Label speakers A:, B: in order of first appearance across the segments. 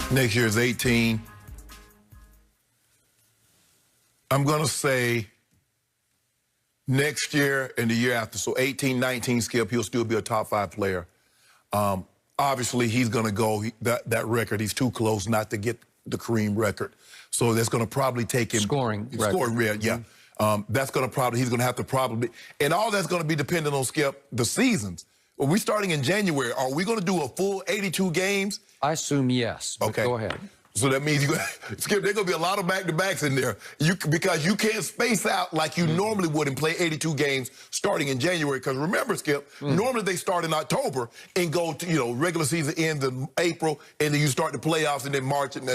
A: Next year is 18. I'm going to say next year and the year after. So 18, 19, Skip, he'll still be a top 5 player. Obviously, he's going to go that record. He's too close not to get the Kareem record. So that's going to probably take him.
B: Scoring
A: record, yeah. That's going to probably, he's going to have to probably, and all that's going to be dependent on, Skip, the seasons. Are we starting in January? Are we going to do a full 82 games?
B: I assume yes.
A: Okay.
B: Go ahead.
A: So that means, Skip, there's going to be a lot of back-to-backs in there because you can't space out like you normally would and play 82 games starting in January. Because remember, Skip, normally they start in October and go to, regular season ends in April, and then you start the playoffs, and then March and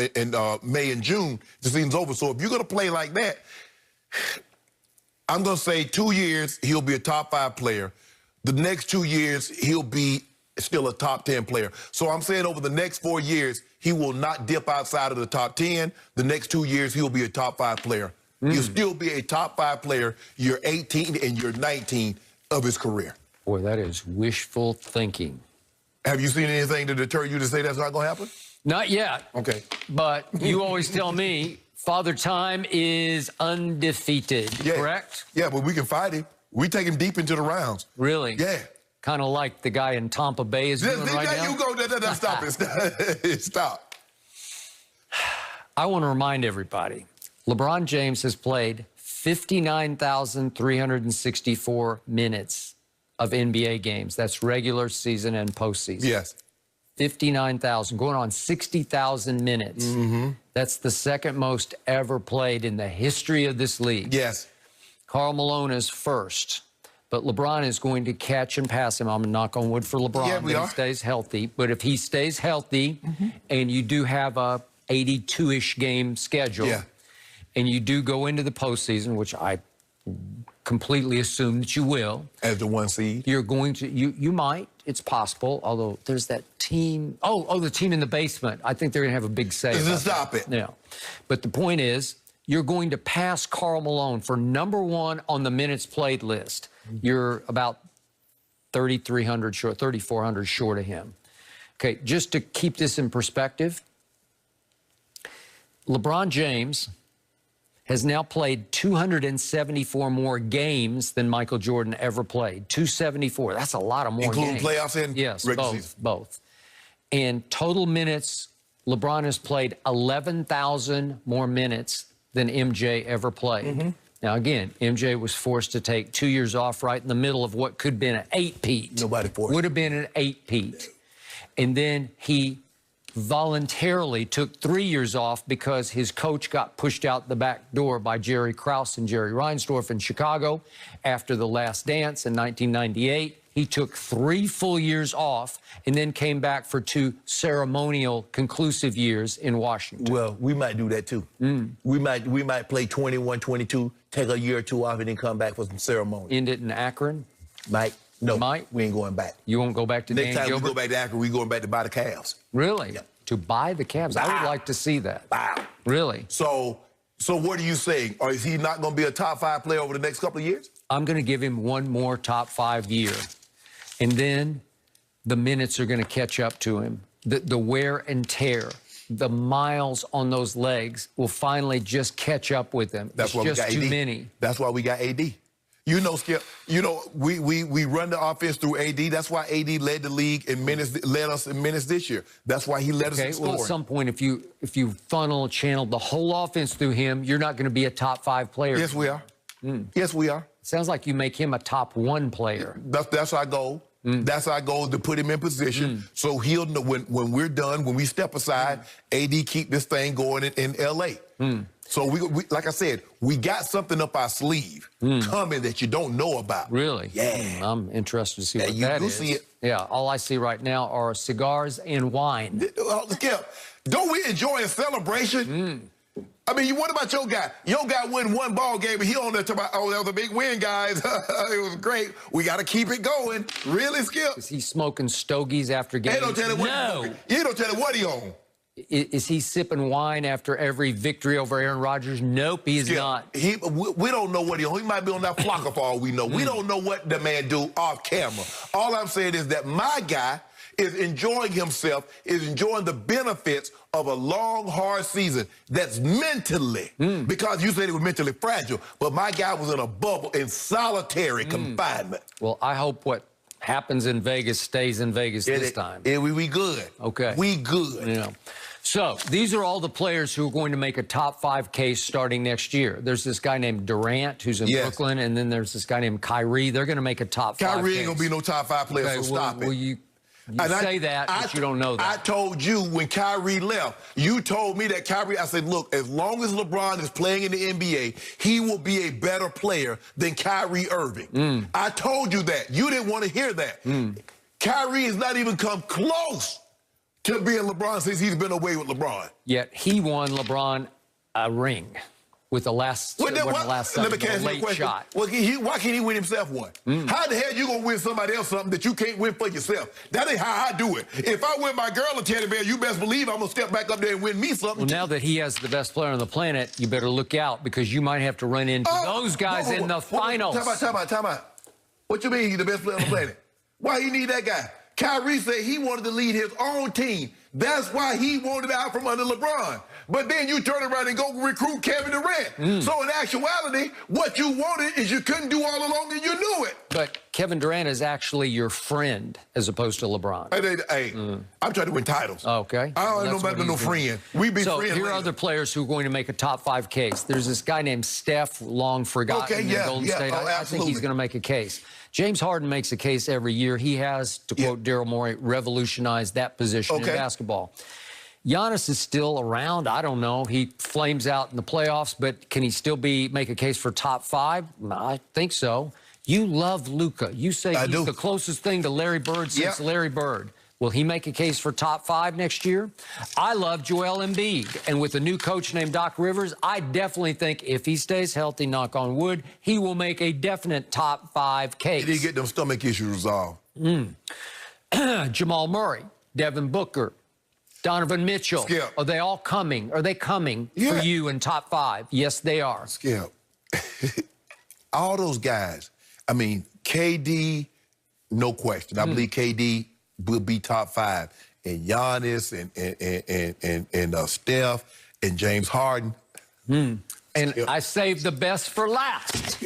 A: May and June, the season's over. So if you're going to play like that, I'm going to say 2 years, he'll be a top 5 player. The next 2 years, he'll be still a top 10 player. So I'm saying over the next 4 years, he will not dip outside of the top 10. The next 2 years, he'll be a top 5 player. He'll still be a top 5 player year 18 and year 19 of his career.
B: Boy, that is wishful thinking.
A: Have you seen anything to deter you to say that's not going to happen?
B: Not yet.
A: Okay.
B: But you always tell me Father Time is undefeated, correct?
A: Yeah, but we can fight him. We take him deep into the rounds.
B: Really?
A: Yeah.
B: Kind of like the guy in Tampa Bay is doing right now.
A: You go, stop it. Stop.
B: I want to remind everybody, LeBron James has played 59,364 minutes of NBA games. That's regular season and postseason.
A: Yes.
B: 59,000, going on 60,000 minutes. That's the second most ever played in the history of this league.
A: Yes.
B: Karl Malone is first, but LeBron is going to catch and pass him. I'm knock on wood for LeBron that he stays healthy. But if he stays healthy and you do have a 82-ish game schedule and you do go into the postseason, which I completely assume that you will.
A: As the 1 seed?
B: You're going to, you might, it's possible, although there's that team, the team in the basement. I think they're going to have a big say.
A: Stop it.
B: Yeah. But the point is, you're going to pass Karl Malone for #1 on the minutes played list. You're about 3,300 short, 3,400 short of him. Okay, just to keep this in perspective, LeBron James has now played 274 more games than Michael Jordan ever played. 274. That's a lot of more
A: Including
B: games.
A: Playoffs and regular season?
B: Both. And total minutes, LeBron has played 11,000 more minutes than MJ ever played. Now, again, MJ was forced to take 2 years off right in the middle of what could have been an 8-peat.
A: Nobody forced.
B: Would have been an 8-peat. And then he voluntarily took 3 years off because his coach got pushed out the back door by Jerry Krause and Jerry Reinsdorf in Chicago after The Last Dance in 1998. He took 3 full years off and then came back for 2 ceremonial conclusive years in Washington.
A: Well, we might do that too. We might play 21, 22, take a year or 2 off and then come back for some ceremony.
B: End it in Akron?
A: Might. No,
B: might.
A: We ain't going back.
B: You won't go back to Dan
A: Next time
B: Gilbert?
A: we go back to Akron, we going back to buy the Cavs.
B: Really?
A: Yeah.
B: To buy the Cavs? I would like to see that.
A: Wow.
B: Really?
A: So what are you saying? Or is he not going to be a top 5 player over the next couple of years?
B: I'm going to give him 1 more top 5 year. And then the minutes are going to catch up to him. The wear and tear, the miles on those legs will finally just catch up with him.
A: That's why
B: just
A: we got
B: too
A: AD.
B: many.
A: That's why we got AD. You know, Skip, we run the offense through AD. That's why AD led the league in minutes, led us in minutes this year. That's why he led us in scoring.
B: Well, at some point, if you channel the whole offense through him, you're not going to be a top 5 player.
A: Yes, we are. Yes, we are.
B: Sounds like you make him a top 1 player.
A: That's our goal. That's our goal, to put him in position so he'll know when we're done, when we step aside, AD keep this thing going in L.A. So we, like I said, we got something up our sleeve coming that you don't know about.
B: Really?
A: Yeah.
B: I'm interested to see what
A: you
B: that
A: do
B: is.
A: see it.
B: Yeah, all I see right now are cigars and wine.
A: Skip, don't we enjoy a celebration? I mean, what about your guy? Your guy won 1 ball game, and he on there talking about, that was a big win, guys. It was great. We got to keep it going. Really, Skip?
B: Is he smoking stogies after games?
A: Hey, don't tell him what you don't tell him what he on.
B: Is he sipping wine after every victory over Aaron Rodgers? Nope, he's not.
A: We don't know what he on. He might be on that flocker for all we know. We don't know what the man do off camera. All I'm saying is that my guy is enjoying himself, is enjoying the benefits of a long, hard season that's mentally, because you said he was mentally fragile, but my guy was in a bubble in solitary confinement.
B: Well, I hope what happens in Vegas stays in Vegas this time.
A: We good.
B: Okay.
A: We good.
B: Yeah. So these are all the players who are going to make a top 5 case starting next year. There's this guy named Durant who's in Brooklyn, and then there's this guy named Kyrie. They're going to make a top 5
A: Kyrie
B: case.
A: ain't going to be no top 5 player, so stop it.
B: Well, you say that, but you don't know that.
A: I told you when Kyrie left, you told me that Kyrie, I said, look, as long as LeBron is playing in the NBA, he will be a better player than Kyrie Irving. I told you that. You didn't want to hear that. Kyrie has not even come close to being LeBron since he's been away with LeBron.
B: Yet he won LeBron a ring with the last,
A: Let me ask you a
B: late
A: question.
B: shot.
A: Well, why can't he win himself one? How the hell you gonna win somebody else something that you can't win for yourself? That ain't how I do it. If I win my girl a teddy bear, you best believe I'm gonna step back up there and win me something.
B: Well, now that he has the best player on the planet, you better look out, because you might have to run into those guys in the finals.
A: Time out. What you mean he's the best player on the planet? Why you need that guy? Kyrie said he wanted to lead his own team. That's why he wanted out from under LeBron. But then you turn around and go recruit Kevin Durant. So in actuality, what you wanted is you couldn't do all along and you knew it.
B: But Kevin Durant is actually your friend as opposed to LeBron.
A: Hey, I'm trying to win titles.
B: Okay.
A: I don't know about no friend. We be friends.
B: So here are other players who are going to make a top 5 case. There's this guy named Steph, long forgotten in Golden State. I think he's going to make a case. James Harden makes a case every year. He has, to quote Daryl Morey, revolutionized that position in basketball. Giannis is still around. I don't know. He flames out in the playoffs, but can he still make a case for top 5? I think so. You love Luka. You say he's the closest thing to Larry Bird since Larry Bird. Will he make a case for top 5 next year? I love Joel Embiid. And with a new coach named Doc Rivers, I definitely think if he stays healthy, knock on wood, he will make a definite top 5 case.
A: Did he get them stomach issues resolved?
B: Jamal Murray, Devin Booker, Donovan Mitchell.
A: Skip.
B: Are they all coming? Are they coming for you in top 5? Yes, they are.
A: Skip. All those guys. I mean, KD, no question. I believe KD will be top 5. And Giannis and Steph and James Harden.
B: And I saved the best for last.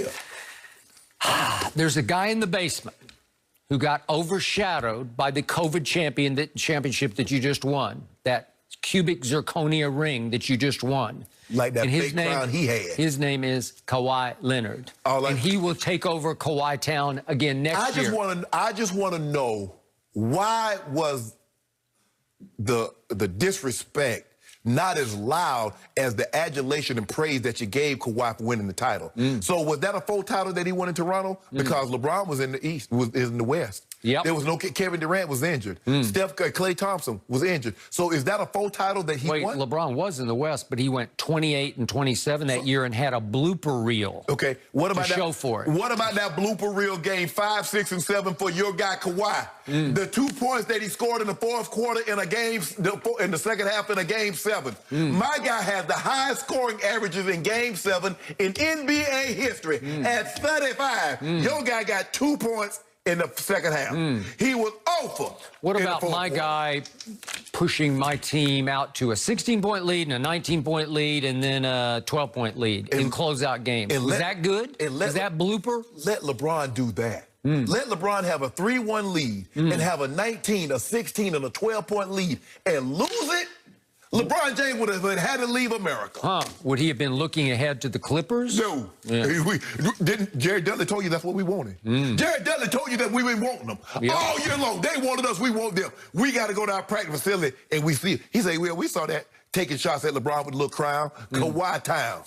B: There's a guy in the basement who got overshadowed by the COVID championship that you just won, that cubic zirconia ring that you just won.
A: Like that big crown he had.
B: His name is Kawhi Leonard. And he will take over Kawhi Town again next year.
A: I just want to know, why was the disrespect not as loud as the adulation and praise that you gave Kawhi for winning the title? So was that a full title that he won in Toronto? Because LeBron was in the East, was in the West. There was no Kevin Durant was injured. Klay Thompson was injured. So is that a full title that he won?
B: LeBron was in the West, but he went 28 and 27 that year and had a blooper reel.
A: Okay, what about
B: show for it?
A: What about that blooper reel game 5, 6, and 7 for your guy Kawhi? The 2 points that he scored in the 4th quarter in a game, in the second half in a game 7. My guy has the highest scoring averages in game 7 in NBA history at 35. Your guy got 2 points in the second half. He was awful.
B: What about my guy pushing my team out to a 16-point lead and a 19-point lead and then a 12-point lead in closeout games? Was that good? Is that blooper?
A: Let LeBron do that. Let LeBron have a 3-1 lead and have a 19, a 16, and a 12-point lead and lose it. LeBron James would have had to leave America.
B: Would he have been looking ahead to the Clippers?
A: No. Didn't Jared Dudley told you that's what we wanted? Jared Dudley told you that we been wanting them. All year long, they wanted us, we want them. We got to go to our practice facility and we see it. He said, well, we saw that. Taking shots at LeBron with a little crown. Kawhi Town.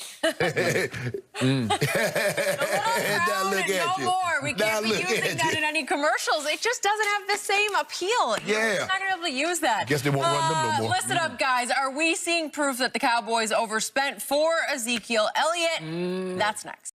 C: Now look at you. No more. We can't be using that in any commercials. It just doesn't have the same appeal. You're not going to be able to use that.
A: Guess they won't run them no more.
C: Listen up, guys. Are we seeing proof that the Cowboys overspent for Ezekiel Elliott? That's next.